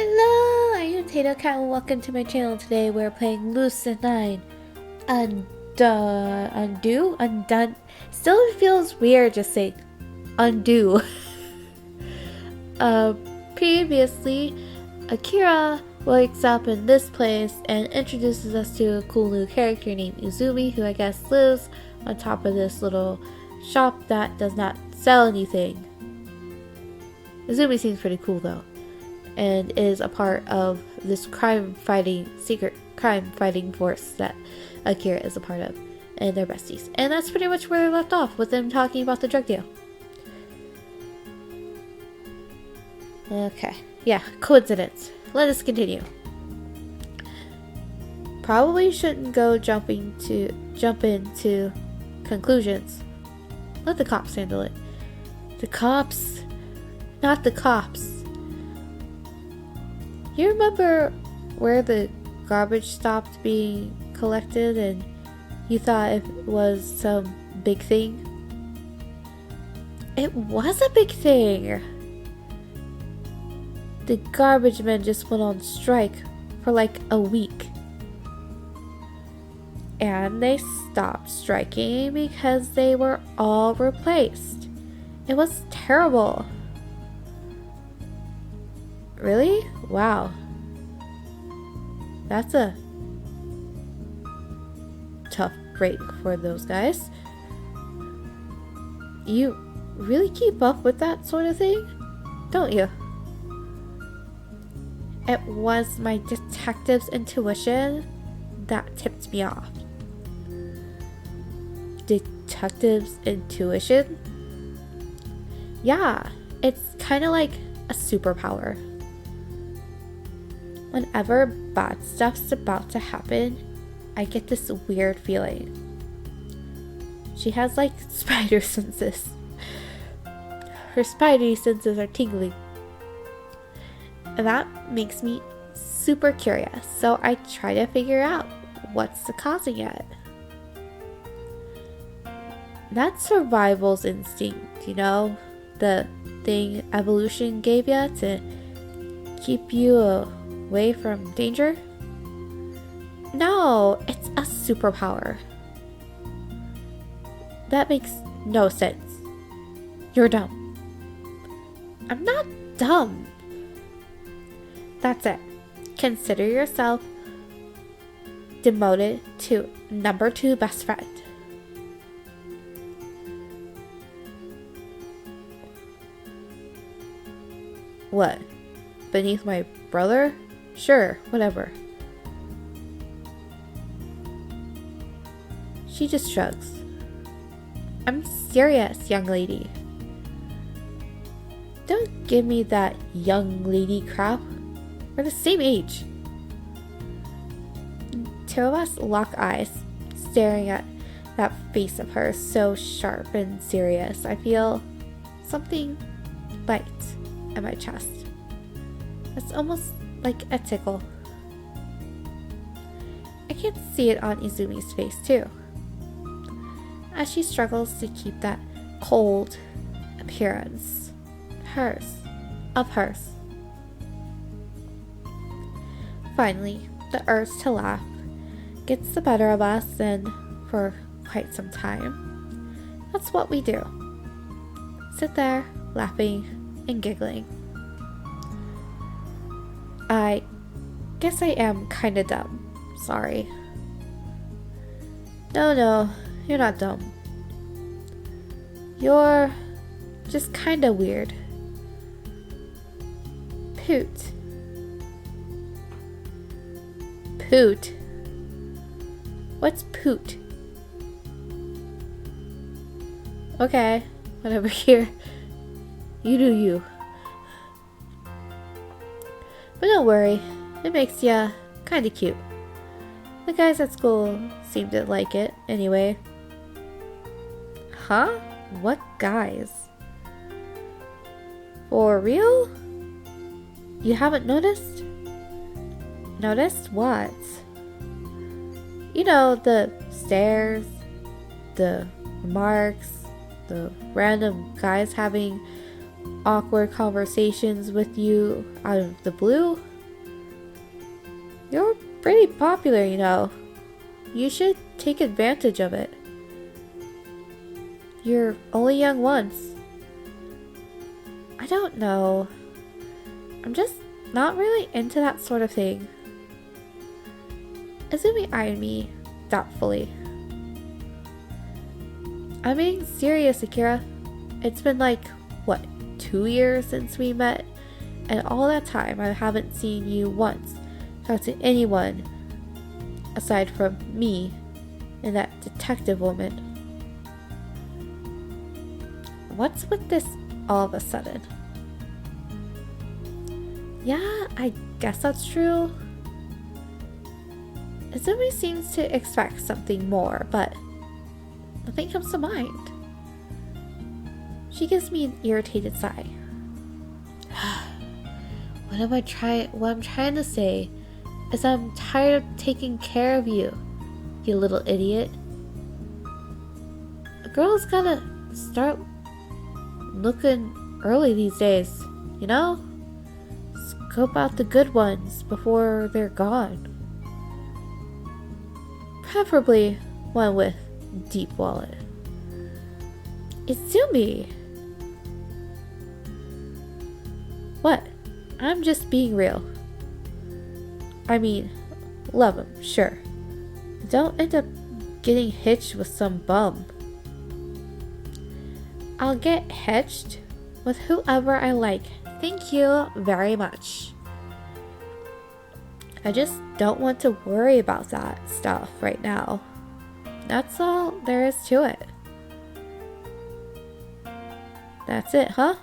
Hello, I am tatocat and welcome to my channel. Today we're playing Lucid9. Undone. Still feels weird just saying undo. Previously, Akira wakes up in this place and introduces us to a cool new character named Izumi, who I guess lives on top of this little shop that does not sell anything. Izumi seems pretty cool though, and is a part of this secret crime fighting force that Akira is a part of, and they're besties. And that's pretty much where we left off, with them talking about the drug deal. Okay, yeah, coincidence. Let us continue. Probably shouldn't go jump into conclusions. Let the cops handle it. The cops, not the cops. You remember where the garbage stopped being collected and you thought it was some big thing? It was a big thing! The garbage men just went on strike for like a week. And they stopped striking because they were all replaced. It was terrible. Really? Wow. That's a tough break for those guys. You really keep up with that sort of thing, don't you? It was my detective's intuition that tipped me off. Detective's intuition? Yeah, it's kind of like a superpower. Whenever bad stuff's about to happen, I get this weird feeling. She has like spider senses. Her spidey senses are tingling. And that makes me super curious, so I try to figure out what's causing it. That's survival's instinct, you know? The thing evolution gave you to keep you away from danger? No, it's a superpower. That makes no sense. You're dumb. I'm not dumb. That's it. Consider yourself demoted to number 2 best friend. What? Beneath my brother? Sure, whatever. She just shrugs. I'm serious, young lady. Don't give me that young lady crap. We're the same age. Two of us lock eyes, staring at that face of hers, so sharp and serious. I feel something light in my chest. It's almost like a tickle. I can see it on Izumi's face too, as she struggles to keep that cold appearance of hers. Finally, the urge to laugh gets the better of us, and for quite some time, that's what we do. Sit there, laughing and giggling. I guess I am kinda dumb. Sorry. No, you're not dumb. You're just kinda weird. Poot. Poot? What's poot? Okay, whatever here. You do you. But don't worry, it makes ya kinda cute. The guys at school seem to like it anyway. Huh? What guys? For real? You haven't noticed? Noticed what? You know, the stares, the remarks, the random guys having awkward conversations with you out of the blue? pretty popular, you know. You should take advantage of it. You're only young once. I don't know. I'm just not really into that sort of thing. Izumi eyed me doubtfully. I'm being serious, Akira. It's been like, what, 2 years since we met? And all that time I haven't seen you once talk to anyone aside from me and that detective woman. What's with this all of a sudden? Yeah, I guess that's true. Izumi seems to expect something more, but nothing comes to mind. She gives me an irritated sigh. What I'm trying to say is I'm tired of taking care of you, you little idiot. A girl's gotta start looking early these days, you know? Scope out the good ones before they're gone. Preferably one with deep wallet. Izumi! What? I'm just being real. I mean, love him, sure. Don't end up getting hitched with some bum. I'll get hitched with whoever I like. Thank you very much. I just don't want to worry about that stuff right now. That's all there is to it. That's it, huh?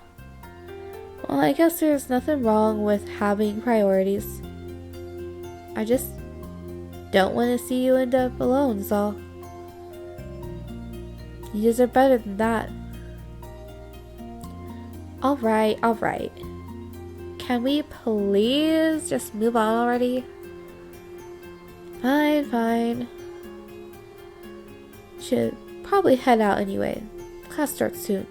Well, I guess there's nothing wrong with having priorities. I just don't want to see you end up alone, is all. You deserve better than that. Alright. Can we please just move on already? Fine. Should probably head out anyway. Class starts soon.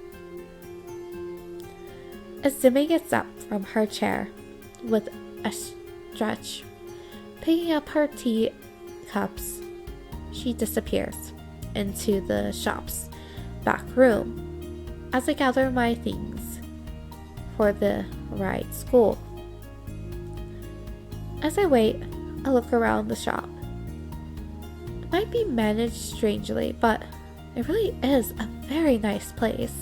Izumi gets up from her chair with a stretch. Picking up her tea cups, she disappears into the shop's back room as I gather my things for the ride school. As I wait, I look around the shop. It might be managed strangely, but it really is a very nice place.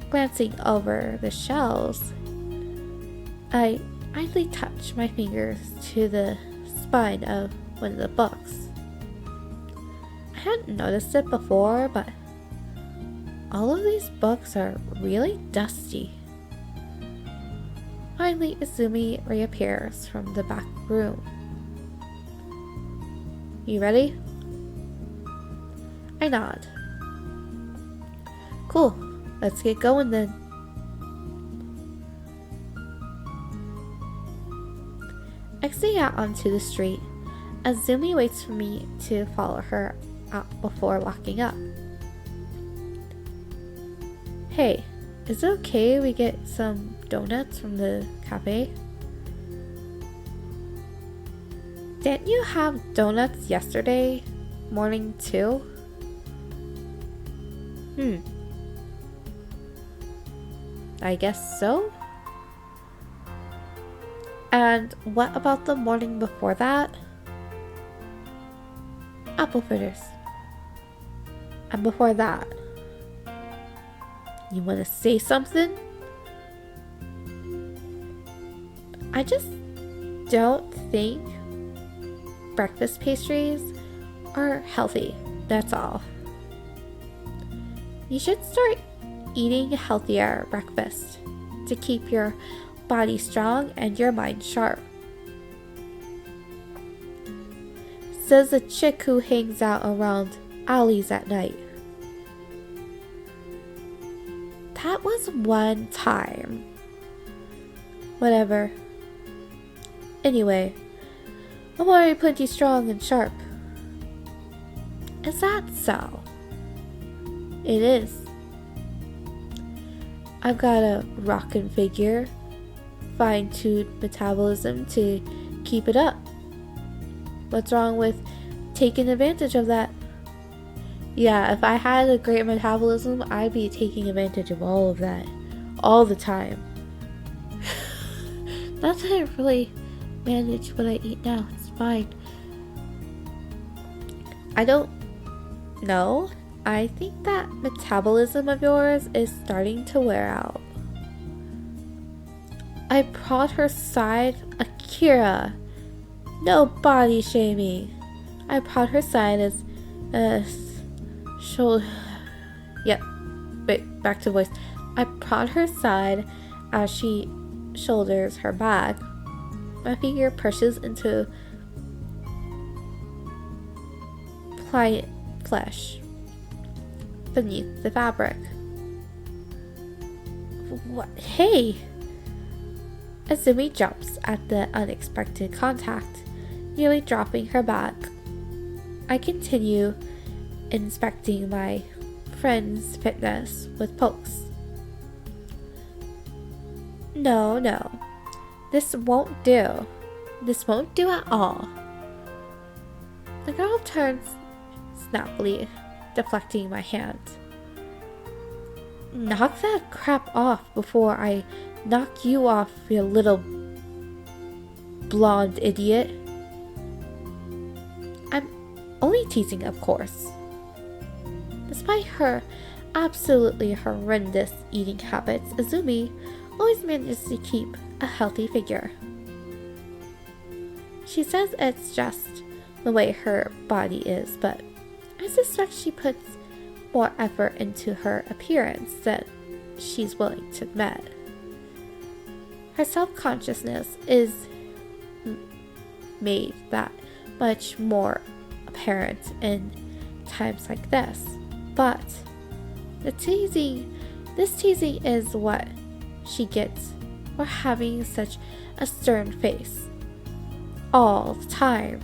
Glancing over the shelves, I idly touch my fingers to the spine of one of the books. I hadn't noticed it before, but all of these books are really dusty. Finally, Izumi reappears from the back room. You ready? I nod. Cool, let's get going then. Exiting out onto the street, Izumi waits for me to follow her out before locking up. Hey, is it okay we get some donuts from the cafe? Didn't you have donuts yesterday morning too? I guess so. And what about the morning before that? Apple fritters. And before that? You want to say something? I just don't think breakfast pastries are healthy, that's all. You should start eating healthier breakfast to keep your body strong and your mind sharp. Says a chick who hangs out around alleys at night. That was one time. Whatever. Anyway, I'm already plenty strong and sharp. Is that so? It is. I've got a rockin' figure, fine-tuned metabolism to keep it up. What's wrong with taking advantage of that? Yeah, if I had a great metabolism, I'd be taking advantage of all of that all the time. Not that I really manage what I eat now. It's fine. I don't know. I think that metabolism of yours is starting to wear out. I prod her side. Akira, no body shaming. I prod her side as shoulder. Yep. Wait, back to voice. I prod her side as she shoulders her bag. My finger pushes into pliant flesh beneath the fabric. What? Hey! Izumi jumps at the unexpected contact, nearly dropping her bag. I continue inspecting my friend's fitness with pokes. No, this won't do. This won't do at all. The girl turns snappily, deflecting my hand. Knock that crap off before I knock you off, you little blonde idiot. I'm only teasing, of course. Despite her absolutely horrendous eating habits, Izumi always manages to keep a healthy figure. She says it's just the way her body is, but I suspect she puts more effort into her appearance than she's willing to admit. Her self-consciousness is made that much more apparent in times like this, but this teasing is what she gets for having such a stern face all the time.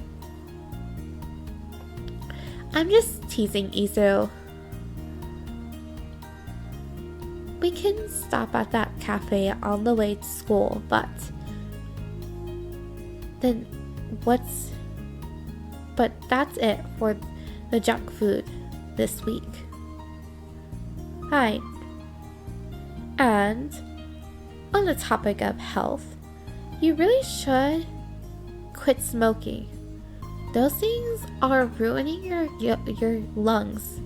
I'm just teasing, Izu. We can stop at that cafe on the way to school, but that's it for the junk food this week. Fine. And on the topic of health, you really should quit smoking. Those things are ruining your lungs.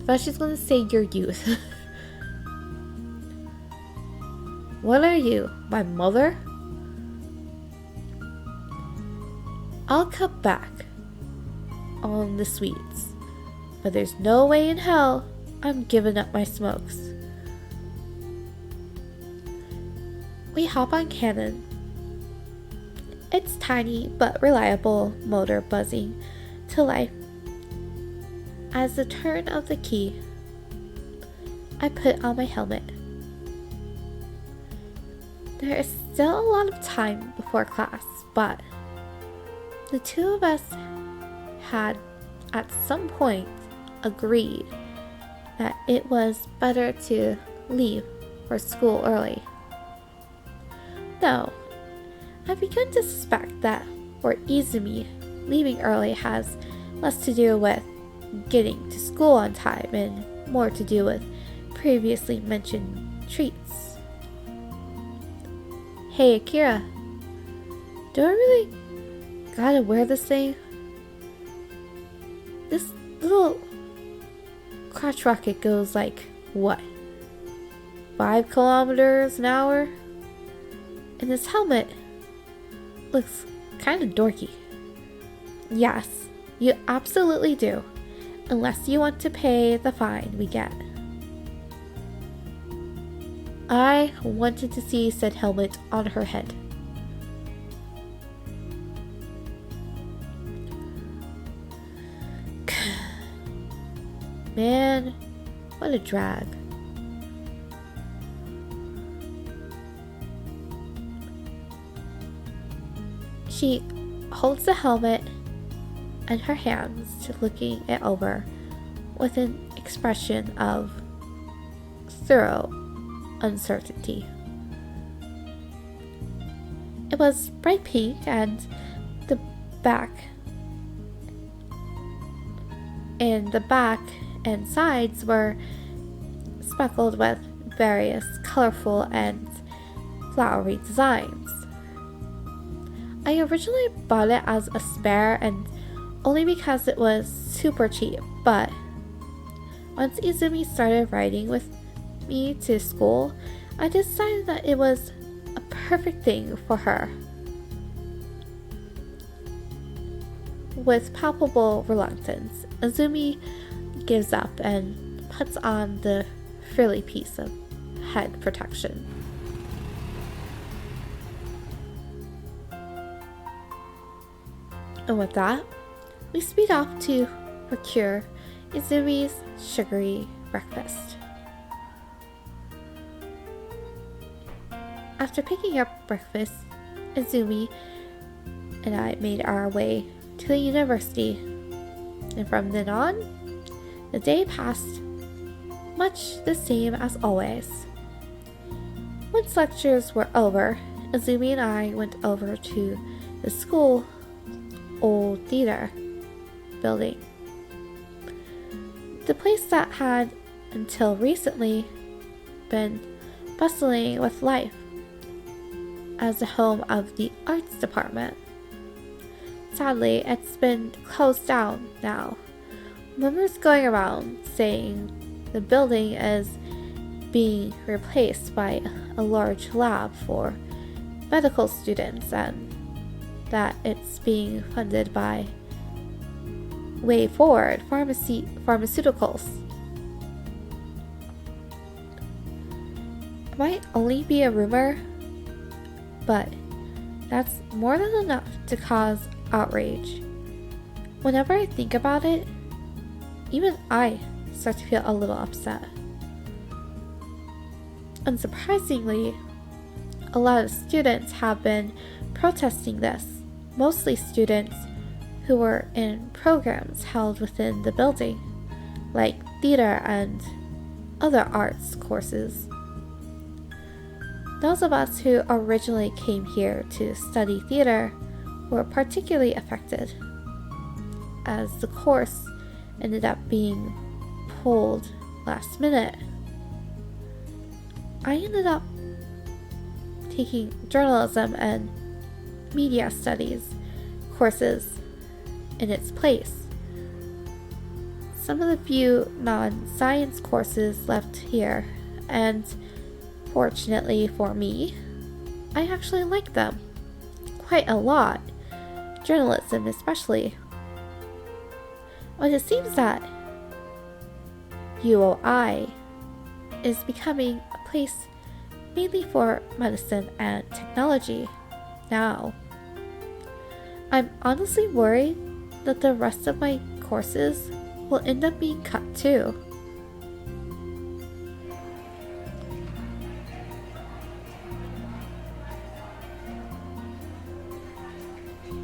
But she's gonna say your youth. What are you, my mother? I'll cut back on the sweets, but there's no way in hell I'm giving up my smokes. We hop on Cannon. Its tiny but reliable motor buzzing to life. As the turn of the key, I put on my helmet. There is still a lot of time before class, but the two of us had at some point agreed that it was better to leave for school early. Though, I've begun to suspect that for Izumi, leaving early has less to do with getting to school on time and more to do with previously mentioned treats. Hey Akira, do I really gotta wear this thing? This little crotch rocket goes like, what, 5 kilometers an hour? And this helmet looks kind of dorky. Yes, you absolutely do, unless you want to pay the fine we get. I wanted to see said helmet on her head. Man, what a drag. She holds the helmet in her hands, looking it over with an expression of thorough uncertainty. It was bright pink, and the back and sides were speckled with various colorful and flowery designs. I originally bought it as a spare and only because it was super cheap, but once Izumi started riding with me to school, I decided that it was a perfect thing for her. With palpable reluctance, Izumi gives up and puts on the frilly piece of head protection. And with that, we speed off to procure Izumi's sugary breakfast. After picking up breakfast, Izumi and I made our way to the university, and from then on, the day passed much the same as always. Once lectures were over, Izumi and I went over to the school old theater building. The place that had, until recently, been bustling with life as the home of the arts department. Sadly, it's been closed down now. Rumors going around saying the building is being replaced by a large lab for medical students and that it's being funded by Way Forward Pharmaceuticals. It might only be a rumor, but that's more than enough to cause outrage. Whenever I think about it, even I start to feel a little upset. Unsurprisingly, a lot of students have been protesting this, mostly students who were in programs held within the building, like theater and other arts courses. Those of us who originally came here to study theater were particularly affected, as the course ended up being pulled last minute. I ended up taking journalism and media studies courses in its place. Some of the few non-science courses left here, and fortunately for me, I actually like them quite a lot, journalism especially. But it seems that UOI is becoming a place mainly for medicine and technology now. I'm honestly worried that the rest of my courses will end up being cut too.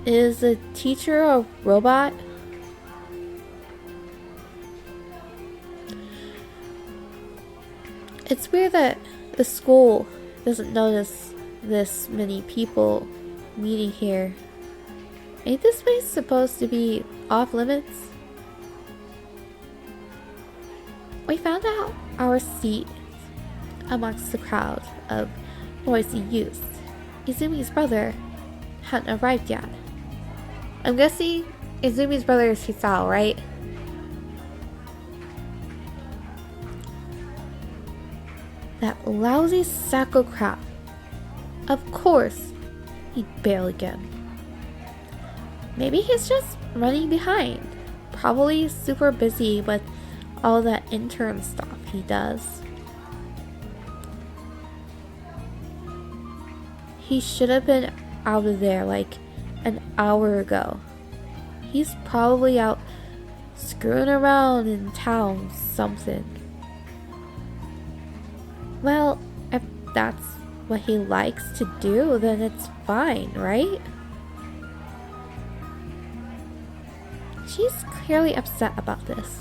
Is the teacher a robot? It's weird that the school doesn't notice this many people meeting here. Ain't this place supposed to be off limits? We found out our seat amongst the crowd of noisy youths. Izumi's brother hadn't arrived yet. I'm guessing Izumi's brother is Hisao, right? That lousy sack of crap. Of course, he'd bail again. Maybe he's just running behind. Probably super busy with all that intern stuff he does. He should have been out of there like an hour ago. He's probably out screwing around in town something. Well, if that's what he likes to do, then it's fine, right? She's clearly upset about this.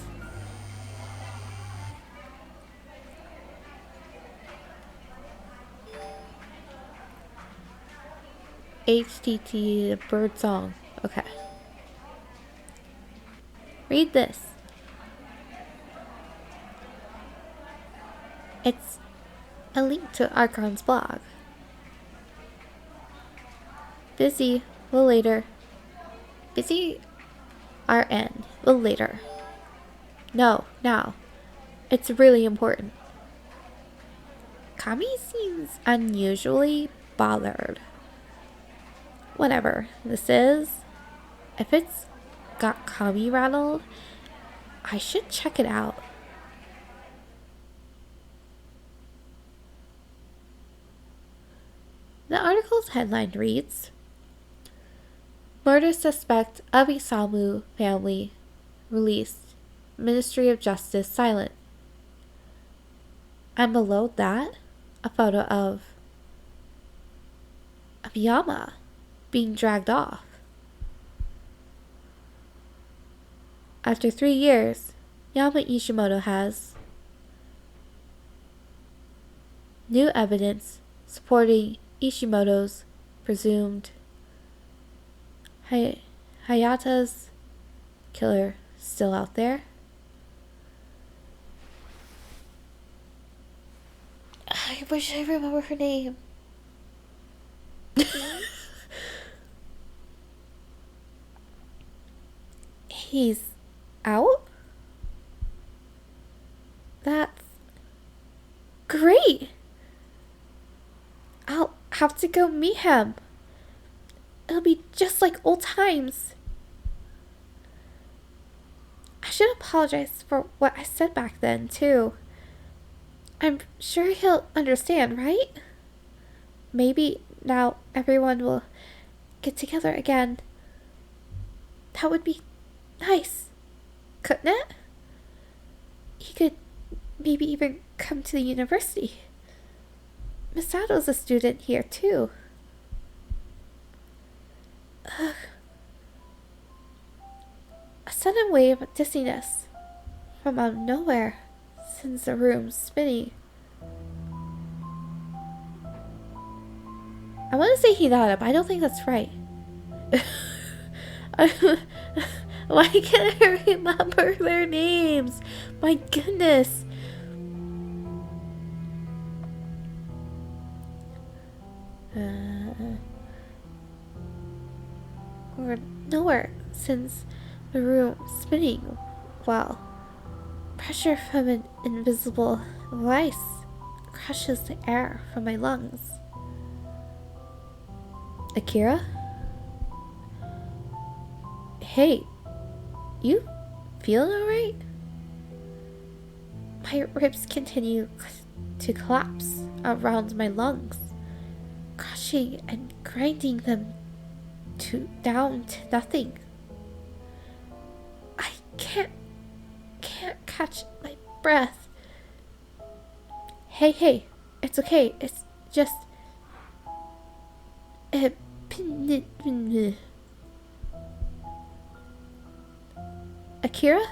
HTT bird song. Okay. Read this. It's a link to Archon's blog. Busy. Will later. Busy. RN. Will later. No, now. It's really important. Kami seems unusually bothered. Whatever this is, if it's got Kami rattled, I should check it out. The article's headline reads, Murder suspect of Isamu family released. Ministry of Justice silent. And below that, a photo of Yama being dragged off. After 3 years, Yama Ishimoto has new evidence supporting Ishimoto's presumed Hayata's killer still out there. I wish I remember her name. He's out? That's great! I'll have to go meet him. It'll be just like old times. I should apologize for what I said back then, too. I'm sure he'll understand, right? Maybe now everyone will get together again. That would be nice, couldn't it? He could maybe even come to the university. Misato's a student here, too. Ugh. A sudden wave of dizziness from out of nowhere sends the room spinning. I want to say Hinata, but I don't think that's right. Why can't I remember their names? My goodness. Or nowhere since the room spinning while pressure from an invisible vice crushes the air from my lungs. Akira? Hey, you feeling alright? My ribs continue to collapse around my lungs, crushing and grinding them down to nothing. I can't catch my breath. Hey, it's okay. It's just Akira?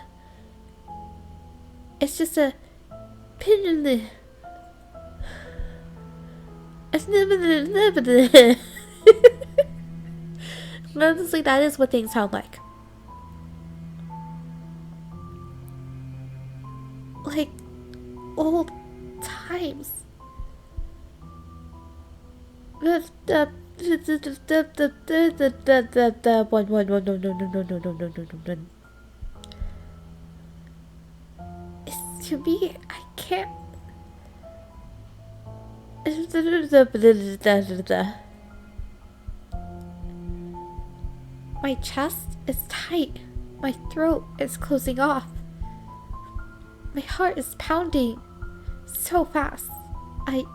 It's just a honestly, that is what things sound like. Like old times. It's to me, I can't. My chest is tight. My throat is closing off. My heart is pounding so fast. I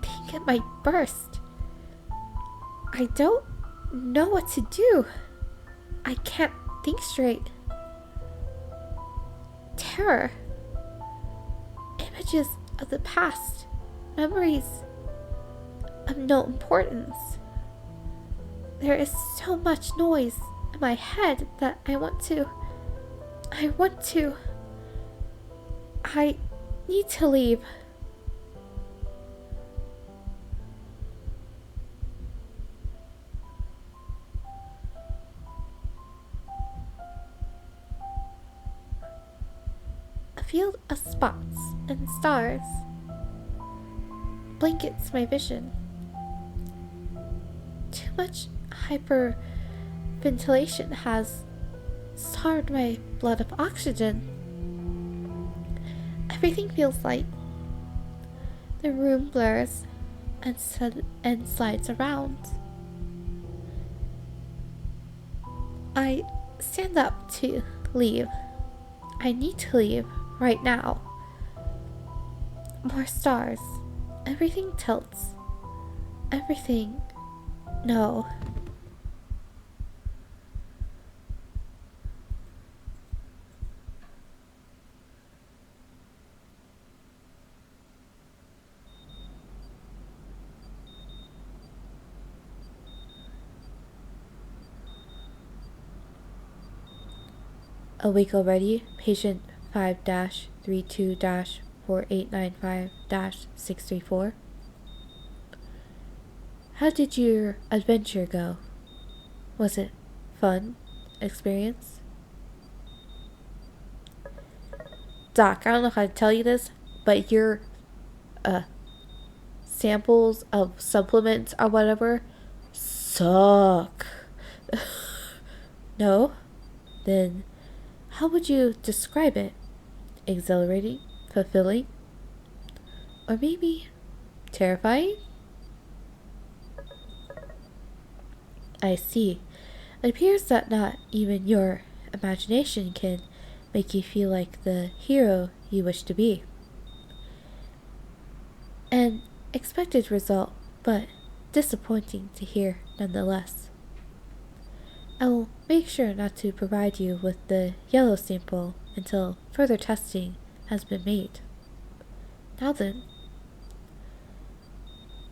think it might burst. I don't know what to do. I can't think straight. Terror. Images of the past. Memories of no importance. There is so much noise in my head that I need to leave. field of spots and stars blankets my vision. Too much hyperventilation has starved my blood of oxygen. Everything feels light. The room blurs and slides around. I stand up to leave. I need to leave right now. More stars. Everything tilts. Everything. No. Awake already, patient 5-32-4895-634. How did your adventure go? Was it fun experience? Doc, I don't know how to tell you this, but your samples of supplements or whatever suck. No? Then how would you describe it? Exhilarating? Fulfilling? Or maybe terrifying? I see. It appears that not even your imagination can make you feel like the hero you wish to be. An expected result, but disappointing to hear nonetheless. I will make sure not to provide you with the yellow sample until further testing has been made. Now then,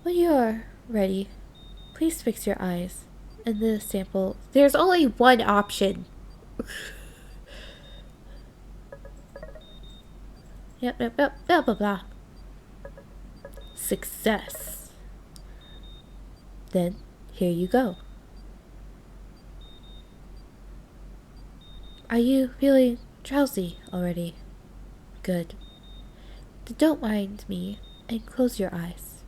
when you are ready, please fix your eyes in the sample. There's only one option. Yep, blah, blah, blah. Success. Then, here you go. Are you feeling drowsy already? Good. Then don't mind me and close your eyes.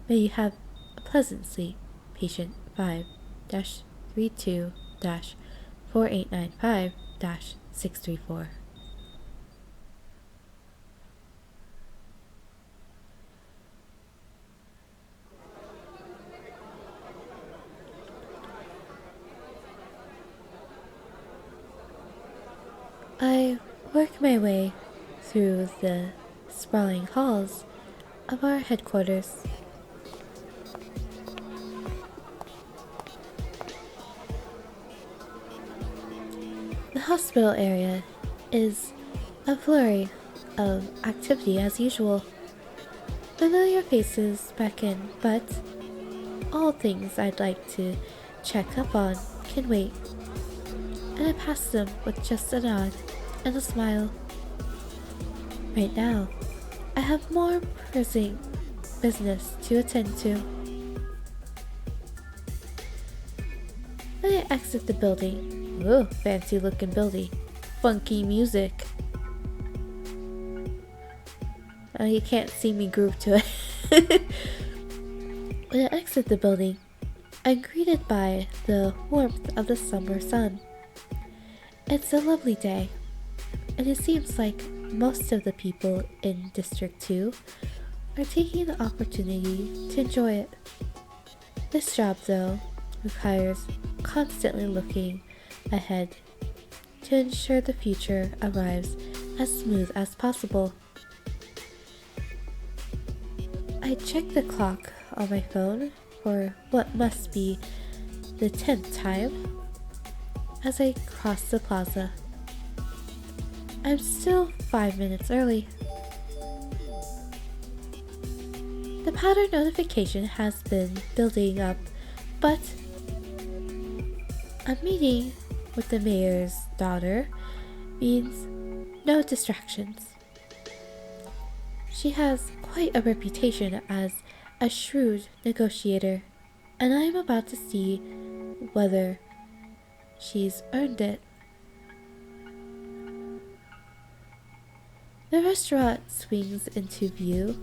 May you have a pleasant sleep, patient 5-32-4895-634. I work my way through the sprawling halls of our headquarters. The hospital area is a flurry of activity as usual. Familiar faces beckon, but all things I'd like to check up on can wait. And I pass them with just a nod and a smile. Right now, I have more pressing business to attend to. When I exit the building, ooh, fancy looking building, funky music. You can't see me groove to it. When I exit the building, I'm greeted by the warmth of the summer sun. It's a lovely day, and it seems like most of the people in District 2 are taking the opportunity to enjoy it. This job, though, requires constantly looking ahead to ensure the future arrives as smooth as possible. I check the clock on my phone for what must be the 10th time as I cross the plaza. I'm still 5 minutes early. The pattern notification has been building up, but a meeting with the mayor's daughter means no distractions. She has quite a reputation as a shrewd negotiator, and I am about to see whether she's earned it. The restaurant swings into view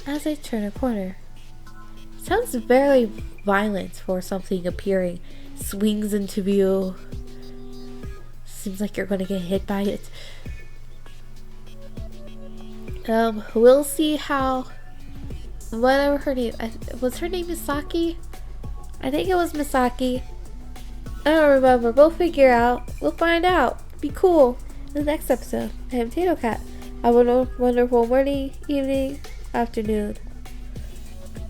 as I turn a corner. Sounds very violent for something appearing. Swings into view. Seems like you're gonna get hit by it. We'll see how. Whatever her name was, her name Misaki? I think it was Misaki. I don't remember. We'll figure out. We'll find out. Be cool. In the next episode, I am tatocat. Have a wonderful morning, evening, afternoon.